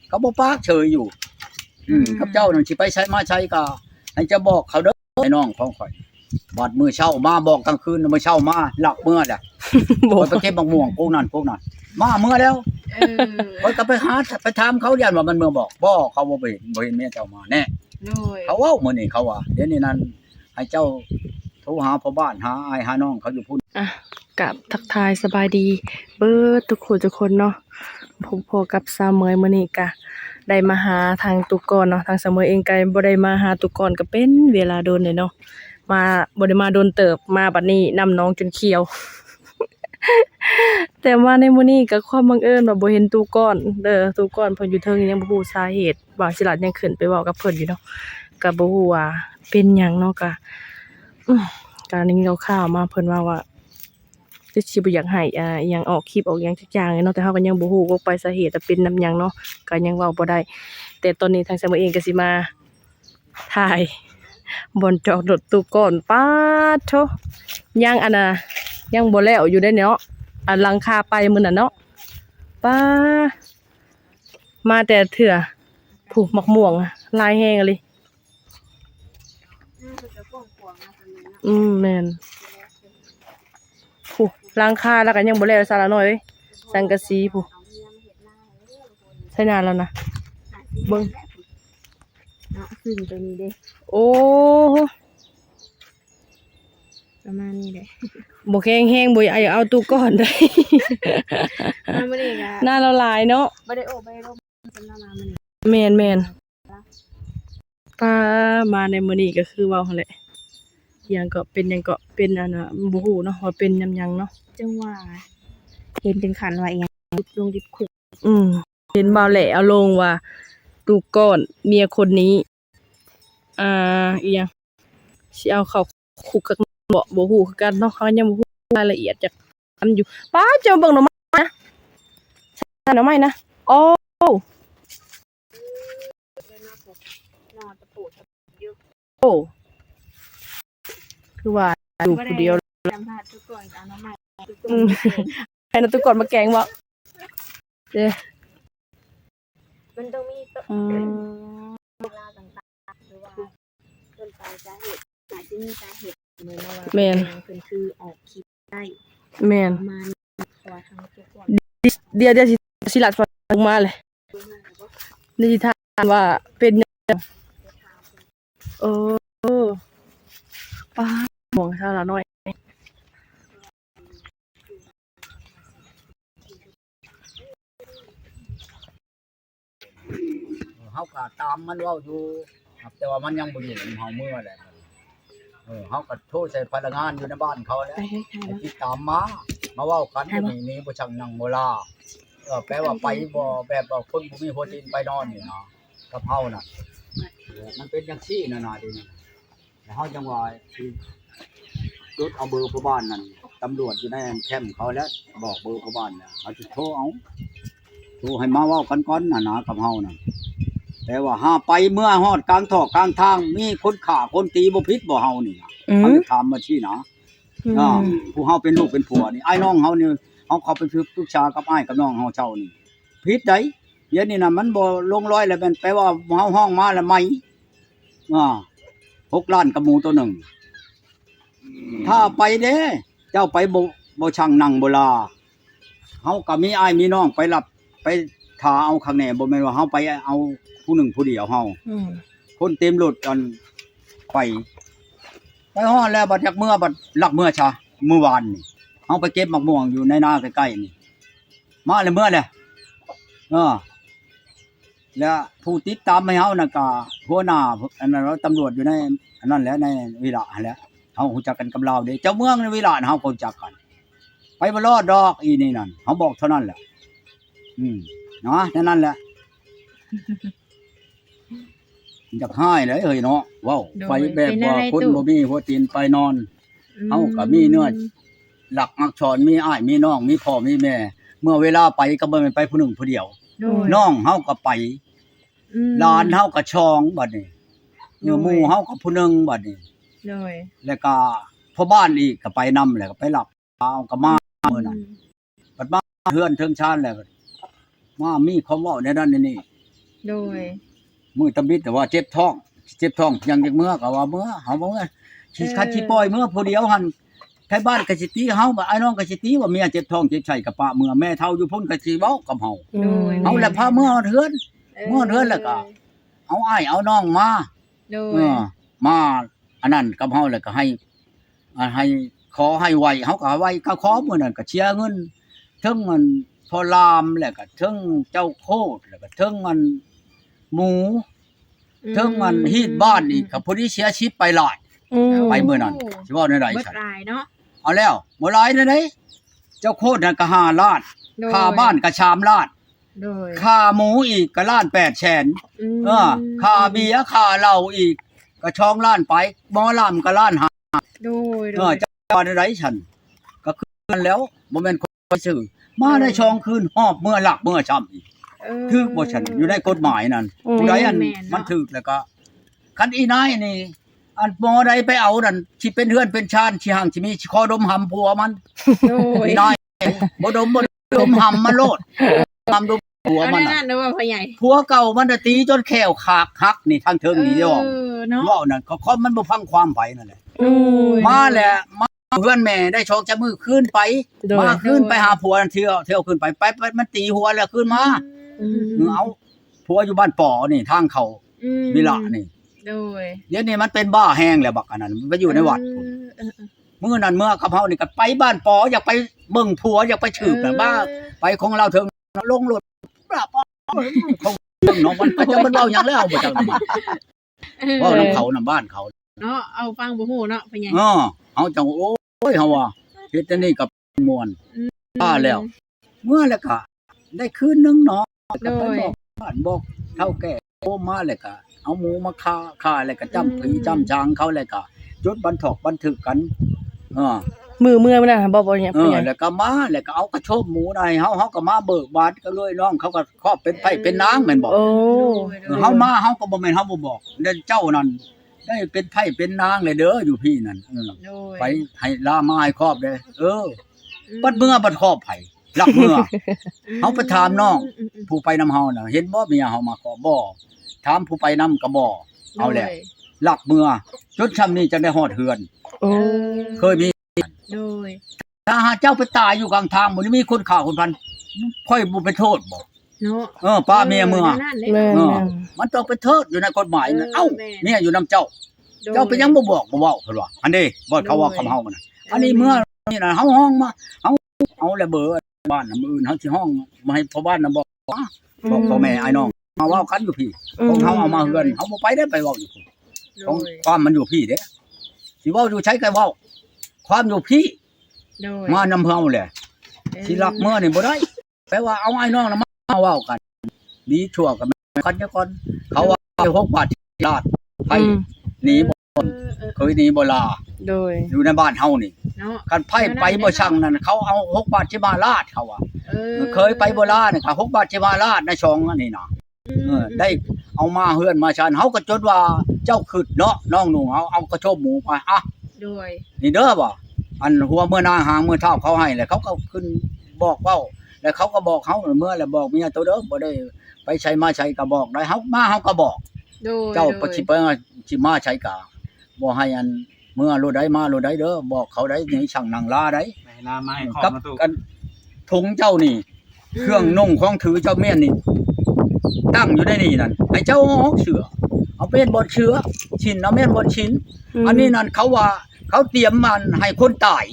เขาบ่ปากเฉยอยู่กับเจ้านั่นสิไปใช้มาใช้ก็ให้จะบอกเขาเด้อไอ้น้องของข่อยบัดมื้อเช้ามาบอกกลางคืนมื้อเช้ามาหลับเมื่อน่ะข่อยไปเก็บมะม่วงพวกนั้นมาเมื่อแล้วข่อยก็ไปหาไปถามเขาย่านว่ามันเมื่อบอกบ่เขาบ่เห็นแม่เจ้ามาแน่เขาเว้ามื้อนี้เขาว่าเดี๋ยวนี้นั่นให้เจ้าโทรหาพ่อบ้านหาอ้ายหาน้องเขาอยู่พุ่นกับทักทายสบายดีเบิดทุกคนเนาะผมพอกับสาวเมยมื้อนี้ก็ได้มาหาทางตุกกอนเนาะทางสาวเมยเองก็บ่ได้มาหาตุกกอนก็เป็นเวลาโดนเลยเนาะมาบ่ได้มาโดนเติบมาบัดนี้นำน้องจนเขียว แต่ว่าในมื้อนี้ก็ความบังเอิญว่าบ่เห็นตุกกอนเด้อตุกกอนเพิ่นอยู่เทิงยังบ่ฮู้สาเหตุว่าสิลัดยังขึ้นไปเว้ากับเพิ่นอยู่เนาะก็บ่ฮู้ว่าเป็นหยังเนาะก็การได้ยินข่าวๆมาเพิ่นว่าสิบ่อยากให้อิหยังออกคลิปออกหยังจักอย่างเนาะแต่เฮาก็ยังบ่ฮู้ว่าไปสาเหตุว่าเป็นนำหยังเนาะก็ยังเว้าบ่ได้แต่ตอนนี้ทางสามเองก็สิมาถ่ายบ่อนจอดรถตู้ก่อนป๊าดโธยังอันน่ะยังบ่แล้วอยู่ได้เนาะอันหลังคาไปมื้อน่ะเนาะป๊ามาแต่เถื่อผูกมักม่วงลายแฮงเลยแม่นผู้หลังคาแล้วก็ยังบ่แล้วซะละน้อยเอ้ยสังกะสีผู้ใช่นานแล้วนะเบิ่งขึ้นตัวนี้เด้โอ้ประมาณนี้เด้บ่แข็งแฮงบ่อยากเอาตู้ก่อนได้มื้อนี้ก็หน้าเราหลายเนาะบ่ได้โอ้บ่ได้ร่มเพิ่นมามื้อนี้แม่นป้ามาในมื้อนี้ก็คือเว้าหั่นแหละหยังก็เป็นหยังก็เป็นอันน่ะบ่ฮู้เนาะว่าเป็นหยังเนาะจังว่าเห็นถึงขั้นว่าอีหยังลงดิบคุกเห็นบ่าวแหละเอาลงว่าตู้ก้อนเมียคนนี้อีหยังสิเอาเข้าคุกกับบ่ฮู้คือกันเนาะเขายังบ่ฮู้รายละเอียดจากอันอยู่ป้าเจ้าเบิ่งหน่อไม้นะหน่อไม้นะโอ้โอ้คือว่าอยู่ผู้เดียวสัมภาษณ์ทุกคนเอาหน่อไม้ให้น้าตู้ก่อนมาแกงบ่เด้มันต้องมีลาต่างๆหรือว่าต้นปลายสาเหตุอาจจะมีสาเหตุเหมือนว่าแม่นเพิ่นคือออกคลิปได้แม่นมาขอทางทุกคนเดี๋ยวสิลัดฟังมาเลยนี่สิถามว่าเป็นหยังป้าหมองซะละน้อยเฮาก็ตามมันเว้าอยู่แต่ว่ามันยังบ่อยู่เฮาเมื่อแหละเฮาก็โทรใส่พนักงานอยู่ในบ้านเขาแล้วให้ติดตามมาเว้ากันนี่บ่ช่างนั่งบ่ลาแปลว่าไปบ่แบบว่าคนบ่มีหัวตีนไปนอนนี่เนาะกับเฮาน่ะมันเป็นจังซี่น่ะดิแล้วเฮาจังว่าสิรถเอาเบอร์พ่อบ้านนั่นตำรวจอยู่ในแคมป์เขาแล้วบอกเบอร์พ่อบ้านน่ะเขาสิโทรเอาโทรให้มาเว้ากันก่อนน่ะนะกับเฮาน่ะแต่ว่าหาไปเมื่อฮอดกลางท่อกลางทางมีคนฆ่าคนตีบ่ผิดบ่เฮานี่เขาจะถามมาชี้นะผู้เฮาเป็นลูกเป็นผัวนี่อ้ายน้องเฮานี่เฮาเข้าไปปรึกษากับอ้ายกับน้องเฮาเจ้านี่ผิดได้เดี๋ยวนี้น่ะมันบ่ลงรอยแล้วมันแปลว่าเฮาห้องมาแล้วไหม6 ล้านกับหมูตัวหนึ่งถ้าไปเด้เจ้าไปบ่ช่างนั่งบ่ลาเฮาก็มีอ้ายมีน้องไปรับไปถ้าเอาข้างแน่บ่แม่นว่าเฮาไปเอาผู้หนึ่งผู้เดียวเฮาคนเต็มรถกันไปฮอดแล้วบัดจักเมื่อบัดลักเมื่อชะเมื่อวานนี่เฮาไปเก็บมะม่วงอยู่ในนาใกล้ๆนี่มาแล้วเมื่อแล้วแล้วผู้ติดตามให้เฮาน่ะก็หัวหน้าอันนั้นตำรวจอยู่ในอันนั้นแหละในวิระแหละเฮารู้จักกันกับเราเด้เจ้าเมืองในวิระเฮาก็รู้จักกันไปบ่รอดดอกอีนี่นั่นเฮาบอกเท่านั้นแหละเนาะนั่นแหละอยากให้เลยเฮ้ยเนาะว้าวไปแบบว่าคนบ่มีหัวตีนไปนอนเฮาก็มีเนื้อหลักอักษรมีอ้ายมีน้องมีพ่อมีแม่เมื่อเวลาไปก็บ่แม่นไปผู้หนึ่งผู้เดียวน้องเฮาก็ไปหลานเฮาก็ช่องบัดนี้หมู่เฮาก็ผู้หนึ่งบัดนี้แล้วก็พ่อบ้านอีกก็ไปนำแล้วก็ไปรับเอาก็มามื้อนั้นบัดมาเฮือนเทิงชานแล้วมามีคำเว้าในนั้นนี่ โดย มือตำบิดแต่ว่าเจ็บท้องยังเมื่อก็ว่าเมื่อเฮาบ่เมื่อสิคัดสิปล่อยเมื่อผู้เดียวหั่นไทบ้านก็สิตีเฮาบ่ไอ้น้องก็สิตีว่าเมียเจ็บท้องเจ็บไส้กับปะเมื่อแม่เฒ่าอยู่พุ่นก็สิเว้ากับเฮา อืม เฮาแหละพาเมื่อเฮือน เมื่อเดือนแล้วก็ เอาอ้ายเอาน้องมา โด เอย อมาอันนั้นกับเฮาแล้วก็ให้ขอให้ไวเฮาก็ไวก็ขอมื้อนั้นก็เชียร์เงินเทิงมันพอลามแล้วก็เทิงเจ้าโคตรแล้วก็เทิงมันหมูเทิงมันฮีดบ้านอีกก็ผู้ที่เสียชีวิตไปหลาย อืม ไปมื้อนั้นสิเว้าได้ เบิด ซั่น รายเนาะ เอาแล้วบ่หลายเด้อเด้เจ้าโคตรนั่นก็5ล้าน โดย ค่าบ้านก็3ล้าน โดย ค่าหมูอีกก็ล้าน8แสน ม ค่าเบียร์ค่าเหล้าอีกก็ช่องล้านไปหมอลำก็ล้านหา โดยโดย จะว่าได้ฉันก็คือมันแล้วบ่แม่นคนซื่อมาได้ช่องคืนหอบเมื่อหลักเมื่อช้ำอีกถึกบ่ฉันอยู่ในกฎหมายนั่นผู้ใดอันมันถึกแล้วก็คันอีนายนี่ อันหมอใดไปเอานั่นสิเป็นเฮือนเป็นชานสิห่างสิมีคอดมหำผัวมัน โดย อีนายบ่ดมหำมันโลดหำดมผัว เอา มัน แน่ น่ะ นั่นเด้อว่าพ่อใหญ่ ผัวเก่ามันน่ะตีจนแขวขาดหักนี่ทางเทิงนี่เด้อ เนาะ เว้านั่นเขามันบ่ฟังความไผนั่นแหละ อืม มาแหละมาเพื่อนแม่ได้ชอกจะมือขึ้นไป โดย มาขึ้นไปหาผัวเที่ยวขึ้นไปมันตีหัวแล้วขึ้นมา อืม เอาผัวอยู่บ้านป่อนี่ทางเขาวิละนี่ โดย เดี๋ยวนี้มันเป็นบ้าแห้งแล้วบักอันนั้นมันไปอยู่ในวัดพุ่นมื้อนั้นเมื่อกับเฮานี่ก็ไปบ้านป่ออยากไปเบิ่งผัวอยากไปฉืบน่ะบ้าไปของเราถึงลงรถปราบเขาเรื่องน้องมันก็จะมันเว้าหยังแล้วบ่จังมันเว้านำเขานำบ้านเขา เนาะเอาฟังบ่ฮู้เนาะพ่อใหญ่ เอาจังโอ้ยเฮาว่าเฮ็ดอันนี้กับมวนป้าแล้ว เมื่อแล้วก็ได้คืนนึงเนาะก็ไปบอกบ้านบอกเฒ่าแก่โอ้มาแล้วก็เอาหมูมาฆ่าแล้วก็จ้ำผีจ้ำช้างเขาแล้วก็จดบันทึกกันเออ มือเมื่อมันน่ะบ่เนี่ยเป็นหยัง แล้วก็มาแล้วก็เอากระโชบหมูได้เฮาก็มาเบิกบานก็เลยน้องเขาก็ครอบเป็นไผเป็นนางแม่นบ่ โอ้ เฮามาเฮาก็บ่แม่นเฮาบ่บอกเจ้านั่นได้เป็นไผเป็นนางเลยเด้ออยู่พี่นั่นไปให้ลามาให้ครอบเด้อบัดเมื่อบัดครอบไผรักเมื่อ เฮาไปถามน้องผู้ไปนำเฮาน่ะเห็นบ่เมียเฮามาขอบ่ถามผู้ไปนำก็บ่เอาแหละรักเมื่อจนช่ำนี้จังได้ฮอดเฮือน โอ้ เคยมี โดย ถ้าหาเจ้าไปตายอยู่กลางทางบ่มีคนฆ่าคนพันค่อยบ่ไปโทษบ่ เนาะ ป้าเมียเมื่อ แม่น มันต้องไปโทษอยู่ในกฎหมายนั่นเอ้าเมียอยู่นำเจ้า เจ้าไปยังบ่บอกบ่เว้าเพิ่นว่าอันนี้บ่เขาว่าคำเฮามันน่ะอันนี้เมื่อนี่น่ะเฮาห้องมาเฮาเอาแล้วเบอร์บ้านน่ะมื้ออื่นเฮาสิห้องมาให้พ่อบ้านน่ะบอกพ่อแม่ไอ้น้องมาเว้ากันอยู่พี่ของเฮาเอามาเฮือนเฮาบ่ไปได้ไปเว้าอยู่ของความมันอยู่พี่เด้สิเว้าอยู่ใช้ก็เว้าความอยู่พี่ โดย มานำเฮาแหละสิรักเมื่อนี่บ่ได้แปลว่าเอาไอ้น้องน่ะมาเว้ากันดีชั่วกันกันเดี๋ยวก่อนเขาว่า6 บาทลาดไผหนีบ่เคยหนีบ่ลา โดย อยู่ในบ้านเฮานี่ เนาะ คันไผไปบ่ช่างนั่นเขาเอา6 บาทสิมาลาดเขาว่าเคยไปบ่ลาดนี่ก็6 บาทสิมาลาดในช่องอันนี้น่ะได้เอามาเฮือนมาชานเฮาก็จดว่าเจ้าขึ้นเนาะน้องหนูเอากระโชบหมูไปอ่ะ โดย นี่เด้อบ่อันหัวเมื่อนาหางเมื่อเท้าเขาให้แล้วเขาก็ขึ้นบอกเว้าแล้วเขาก็บอกเฮาเมื่อแล้วบอกเมียตัวเด้อบ่ได้ไปใช้มาใช้ก็บอกได้เฮามาเฮาก็บอก โดย เจ้าปฏิไปสิมาใช้กะบ่ให้อันเมื่อโลดใดมาโลดใดเด้อบอกเขาได้นี่ช่างนางลาได้ ไปลามาให้ขอบ กับ มาตุ กันถุงเจ้านี่ เครื่องนุ่งของถือเจ้าแม่นนี่ตั้งอยู่ในนี่นั่นให้เจ้าเอาเชือเอาเป็นบ่เชือชิ้นเอาแม่นบ่ชิ้น อันนี้นั่นเขาว่าเขาเตรียมมันให้คนตาย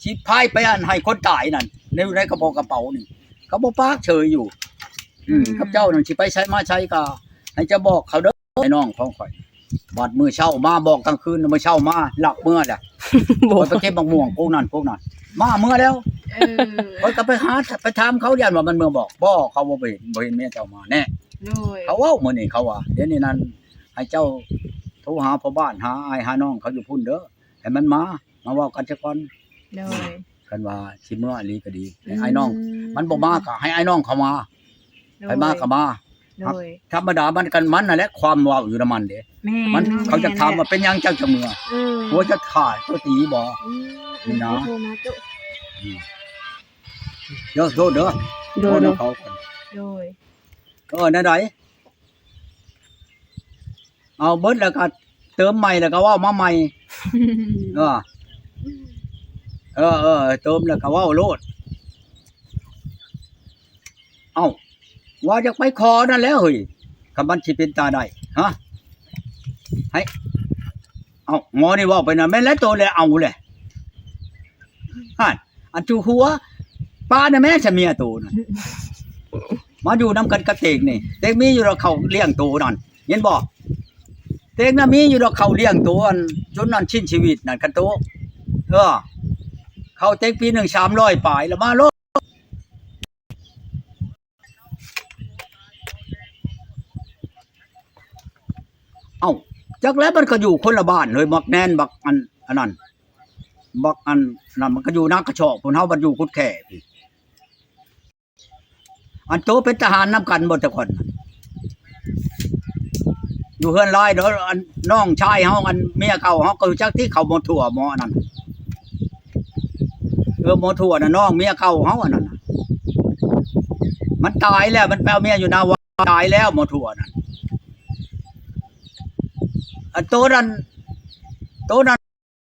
สิพายไปอันให้คนตายนั่นในกระเป๋านี่เขาบ่ปากเฉยอยู่กับเจ้านั่นสิไปใช้มาใช้ก็ให้เจ้าบอกเขาเด้อไอ้น้องของข่อยบัดมื้อเช้ามาบอกกลางคืนมื้อเช้ามาหลับเมื่อแหละ บ่ ไปเก็บมะม่วงพวกนั้นมาเมื่อแล้วข่อยก็ไปหาไปถามเขายันว่ามันเมื่อบอกบ่เขาบ่เห็นแม่เจ้ามาแน่ โดย เขาเว้ามื้อนี้เขาว่าเดี๋ยวนี้นั่นให้เจ้าโทรหาพ่อบ้านหาอ้ายหาน้องเขาอยู่พุ่นเด้อให้มันมาเว้ากันซะก่อน โดย กันว่าสิเมื่ออีหลีก็ดีให้อ้ายน้อง มันบ่มาก็ให้อ้ายน้องเขามาไปมาก็มา โดย ธรรมดามันกันมันนั่นแหละความเว้าอยู่นำมันเด้ แม่ มันเขาจะถามว่าเป็นหยังเจ้าจะเมื่อหัวจะขาดตัวตีบ่ นี่นะโทรมาตุ เด้อโทษเด้อ โด โท ย ษ โดย เขาก่อน โดย นั่นได เอาเบิดแล้วก็เติมใหม่แล้วก็เว้ามาใหม่เออเติมแล้วก็เว้าโลดเอ้าว่าจะไปขอนั่นแล้วเฮ้ยคำมันสิเป็นตาได้ฮะให้เอ้าหมอนี่เว้าไปน่ะแม่นแล้วโตแล้วเอาแหละอันจูหัวป้าน่ะแม่จะเมียโตน่ะมาอยู่นำกันกับเตกนี่เตกมีอยู่แล้วเขาเลี้ยงโตนั่นเห็นบ่เตกน่ะมีอยู่แล้วเขาเลี้ยงโตอันจนนั้นสิ้นชีวิตนั่นกันโตเขาเตกปีหนึ่ง300ปลายแล้วมาโลดเอ้าจักแล้วมันก็อยู่คนละบ้านเลยบักแน่นบักอันนั้นบักอันนั่นมันก็อยู่นักกระชอกพุ่นเฮาบัดอยู่กุดแค่พี่อันโตเป็นทหารนำกันหมดทุกคนอยู่เฮือนลายเด้ออันน้องชายเฮาอันเมียเก่าเฮาก็รู้จักที่เขาหมอทั่วหมอนั่นหมอทั่วน่ะน้องเมียเก่าเฮาอันนั้นน่ะมันตายแล้วมันแปลเมียอยู่นาว่าตายแล้วหมอทั่วนั่นอันโตนั้น